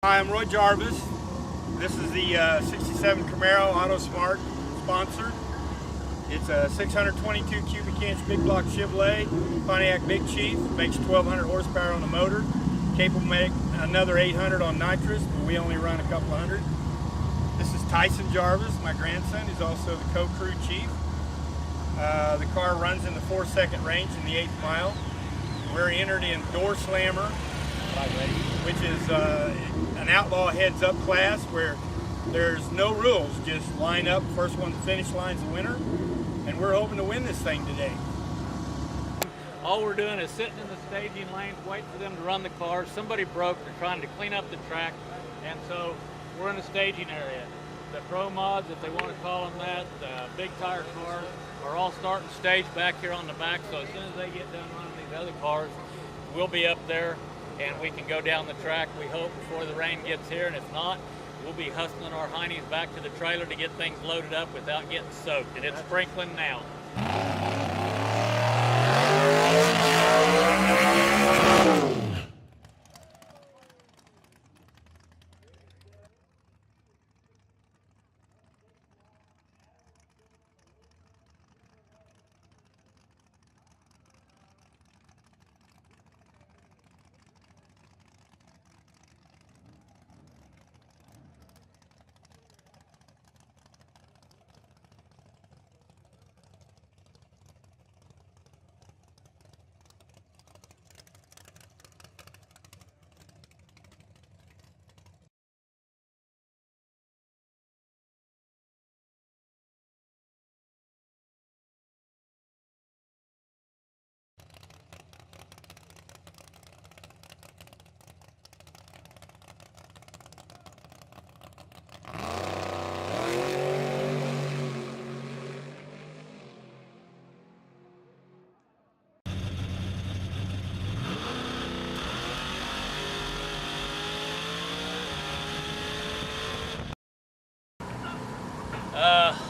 Hi, I'm Roy Jarvis. This is the 67 Camaro Auto Smart sponsor. It's a 622 cubic inch big block Chevrolet Pontiac Big Chief. Makes 1,200 horsepower on the motor. Capable of making another 800 on nitrous, but we only run a couple hundred. This is Tyson Jarvis, my grandson. He's also the co-crew chief. The car runs in the 4-second range in the 8th mile. We're entered in door slammer, which is an outlaw heads-up class where there's no rules, just line up, first one to finish line's the winner, and we're hoping to win this thing today. All we're doing is sitting in the staging lanes, waiting for them to run the cars. Somebody broke, they're trying to clean up the track, and so we're in the staging area. The pro mods, if they want to call them that, the big tire cars, are all starting to stage back here on the back, so as soon as they get done running these other cars, we'll be up there and we can go down the track, we hope, before the rain gets here, and if not, we'll be hustling our heinies back to the trailer to get things loaded up without getting soaked, and it's sprinkling now.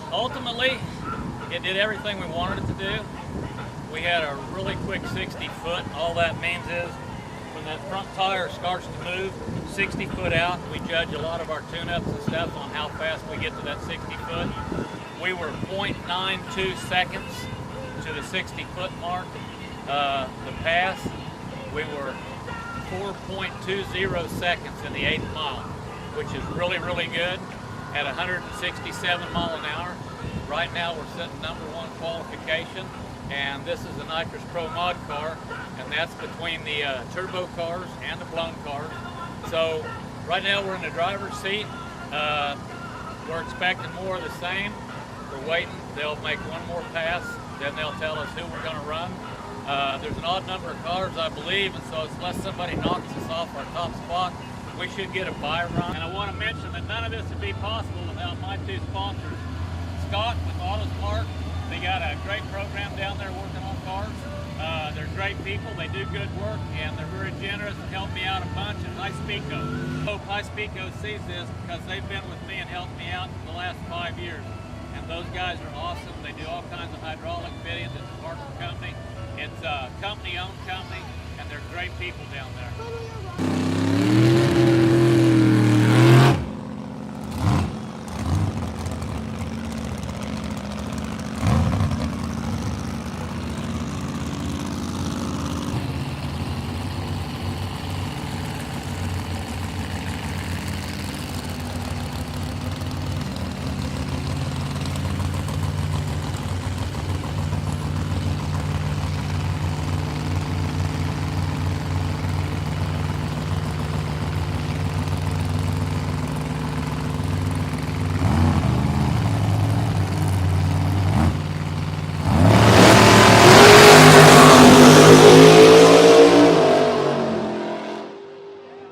Ultimately, it did everything we wanted it to do. We had a really quick 60 foot. All that means is when that front tire starts to move 60 foot out, we judge a lot of our tune-ups and stuff on how fast we get to that 60 foot. We were 0.92 seconds to the 60 foot mark. The pass, we were 4.20 seconds in the 8th mile, which is really, really good at 167 mile an hour. Right now we're sitting #1 qualification, and this is a Nitrous Pro Mod car, and that's between the turbo cars and the blown cars. So right now we're in the driver's seat. We're expecting more of the same. We're waiting. They'll make one more pass, then they'll tell us who we're going to run. There's an odd number of cars, I believe, and so unless somebody knocks us off our top spot, we should get a buy run. And I want to mention that none of this would be possible without my two sponsors. Scott with Auto Smart, they got a great program down there working on cars. They're great people, they do good work, and they're very generous and help me out a bunch, and Icepico. Hope Icepico sees this because they've been with me and helped me out for the last 5 years. And those guys are awesome. They do all kinds of hydraulic fittings. It's a partner company. It's a company-owned company, and they're great people down there.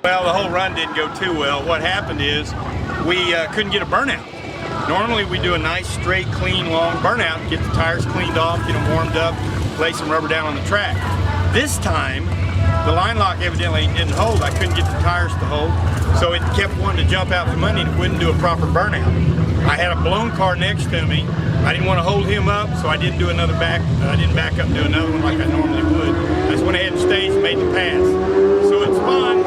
Well, the whole run didn't go too well. What happened is we couldn't get a burnout. Normally we do a nice, straight, clean, long burnout, get the tires cleaned off, get them warmed up, lay some rubber down on the track. This time, the line lock evidently didn't hold. I couldn't get the tires to hold, so it kept wanting to jump out from under and it wouldn't do a proper burnout. I had a blown car next to me. I didn't want to hold him up, so I didn't do another back. I didn't back up and do another one like I normally would. I just went ahead and staged and made the pass. So it's fun.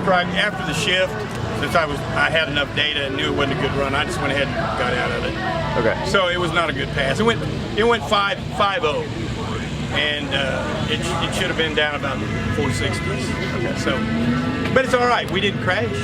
after the shift, since I had enough data and knew it wasn't a good run, I just went ahead and got out of it. Okay. So it was not a good pass. It went 5.0, and it should have been down about 460s. Okay. So, but it's all right. We didn't crash.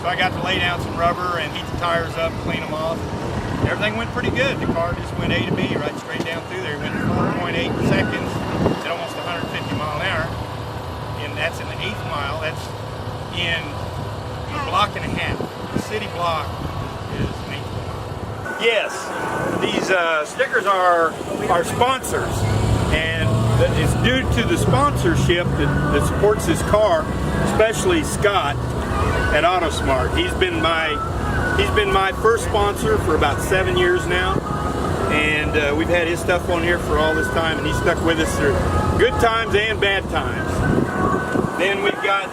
So I got to lay down some rubber and heat the tires up, clean them off. Everything went pretty good. The car just went A to B right straight down through there. It went 4.8 seconds at almost 150 mile an hour. And that's in the 8th mile. That's in a block and a half. The city block is an 8th mile. Yes, these stickers are our sponsors. And it's due to the sponsorship that supports this car, especially Scott at AutoSmart. He's been my first sponsor for about 7 years now, and we've had his stuff on here for all this time, and he's stuck with us through good times and bad times. Then we've got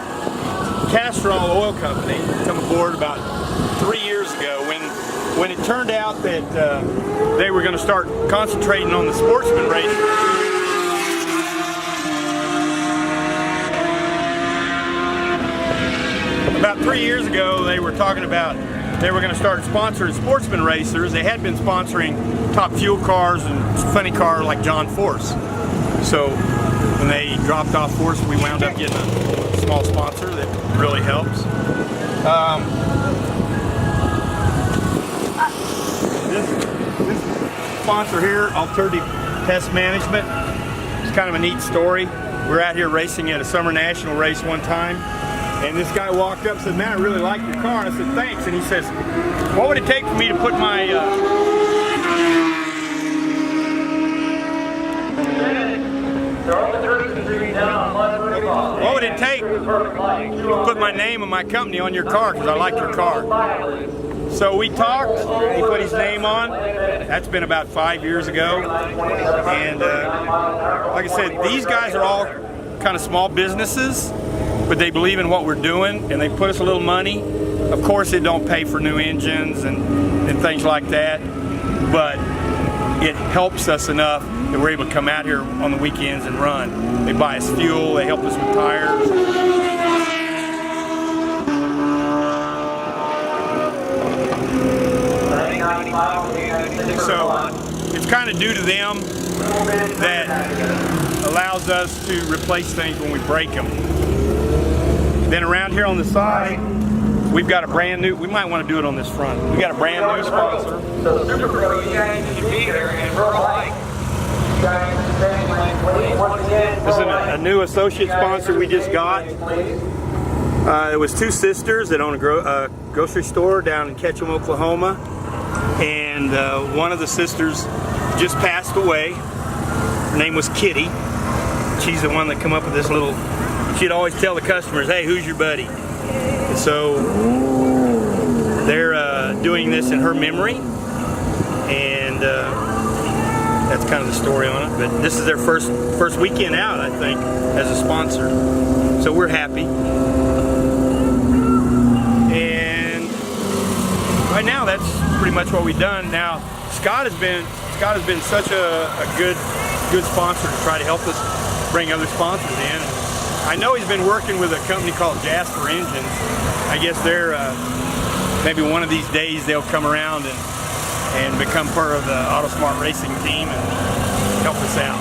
Castrol Oil Company come aboard about 3 years ago when it turned out that they were going to start concentrating on the sportsman racing. About 3 years ago, they were talking about they were going to start sponsoring sportsman racers. They had been sponsoring top fuel cars and funny cars like John Force. So when they dropped off Force, we wound up getting a small sponsor that really helps. This sponsor here, Alternative Pest Management, it's kind of a neat story. We're out here racing at a summer national race one time. And this guy walked up and said, "Man, I really like your car." And I said, "Thanks." And he says, "What would it take for me to put my what would it take to put my name and my company on your car because I like your car?" So we talked. He put his name on. That's been about 5 years ago. And like I said, these guys are all kind of small businesses, but they believe in what we're doing, and they put us a little money. Of course, it don't pay for new engines and things like that, but it helps us enough that we're able to come out here on the weekends and run. They buy us fuel, they help us with tires. So it's kind of due to them that allows us to replace things when we break them. Then around here on the side, we've got a brand new, we might want to do it on this front. We got a brand new sponsor. So Super Pro, you guys should be here in Rural Lake. This is a new associate sponsor we just got. It was two sisters that own a grocery store down in Ketchum, Oklahoma. And one of the sisters just passed away. Her name was Kitty. She's the one that come up with this little, she'd always tell the customers, "Hey, who's your buddy?" And so they're doing this in her memory, and that's kind of the story on it. But this is their first weekend out, I think, as a sponsor. So we're happy. And right now, that's pretty much what we've done. Now, Scott has been such a good sponsor to try to help us bring other sponsors in. I know he's been working with a company called Jasper Engines. I guess they're maybe one of these days they'll come around and become part of the AutoSmart racing team and help us out.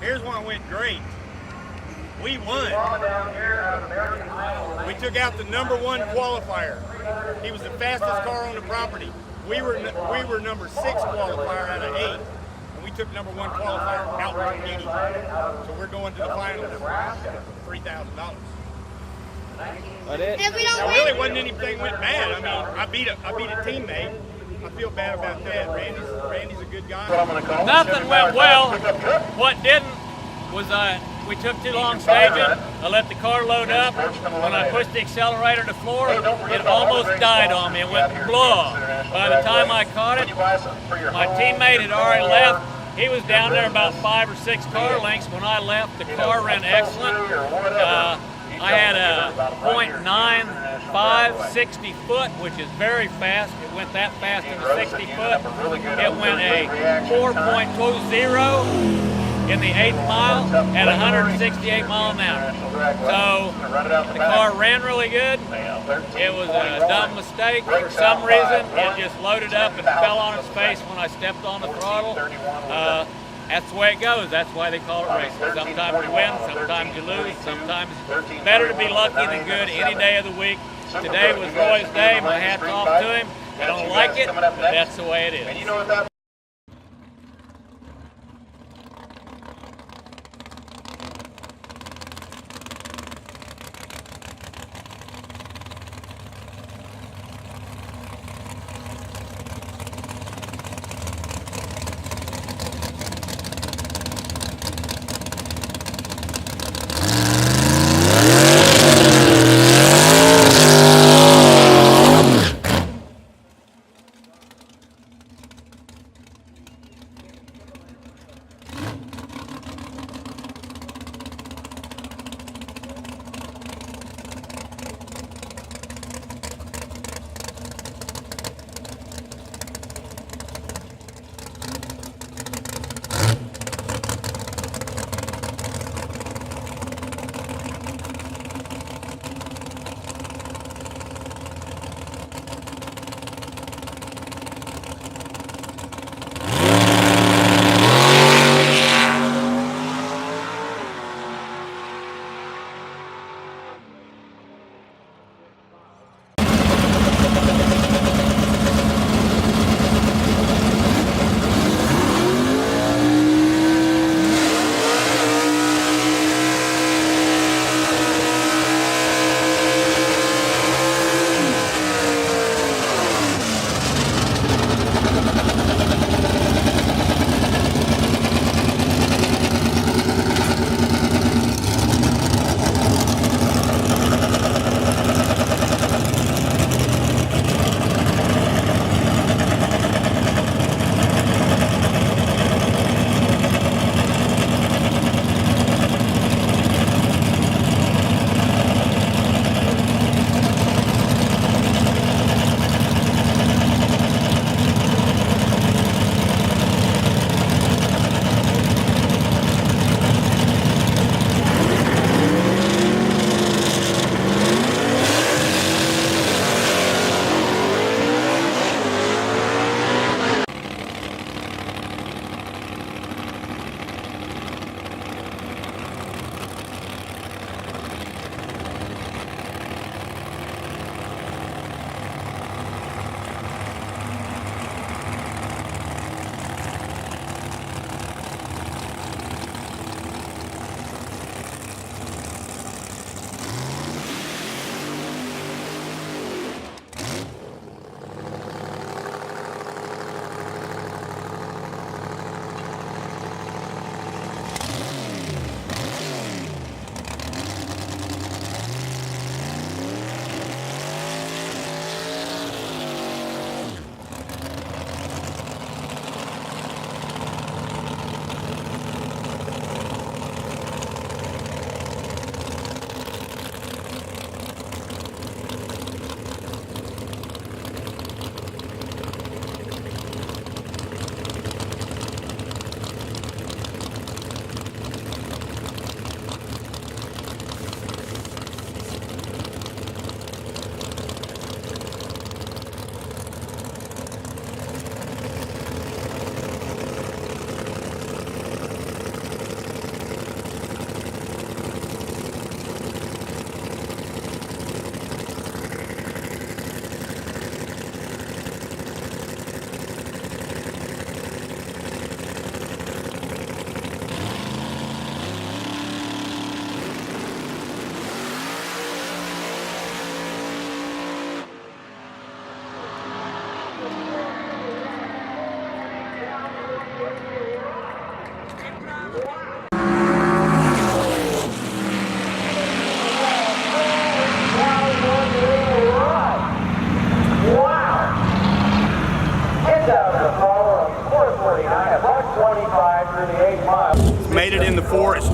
Here's one went great. We won. We took out the #1 qualifier. He was the fastest car on the property. We were number 6 qualifier out of 8, and we took #1 qualifier out from Wichita. So we're going to the finals for $3,000. But it Really wasn't anything went bad. I mean, I beat a teammate. I feel bad about that. Randy's a good guy. Nothing went well. What didn't was we took too long staging. I let the car load up. When I pushed the accelerator to the floor, it almost died on me. It went blah. By the time I caught it, my teammate had already left. He was down there about 5 or 6 car lengths. When I left, the car ran excellent. I had a .95 60 foot, which is very fast. It went that fast in the 60 foot. It went a 4.20 in the 8th mile at 168 miles an hour. So the car ran really good. It was a dumb mistake. For some reason, it just loaded up and fell on its face when I stepped on the throttle. That's the way it goes. That's why they call it racing. Sometimes you win, sometimes you lose, sometimes it's better to be lucky than good any day of the week. Today was Roy's day. My hat's off to him. I don't like it, but that's the way it is.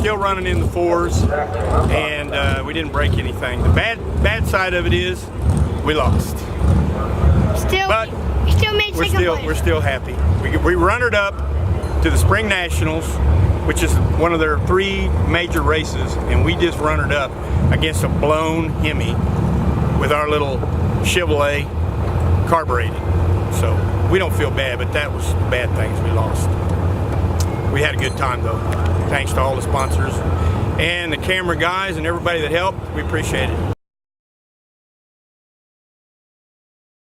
still running in the 4s, and we didn't break anything. The bad side of it is we lost. But we still made second place. We're still happy. We runnered up to the Spring Nationals, which is one of their 3 major races, and we just runnered up against a blown Hemi with our little Chevrolet carbureted. So we don't feel bad, but that was bad things. We lost. We had a good time though. Thanks to all the sponsors and the camera guys and everybody that helped. We appreciate it.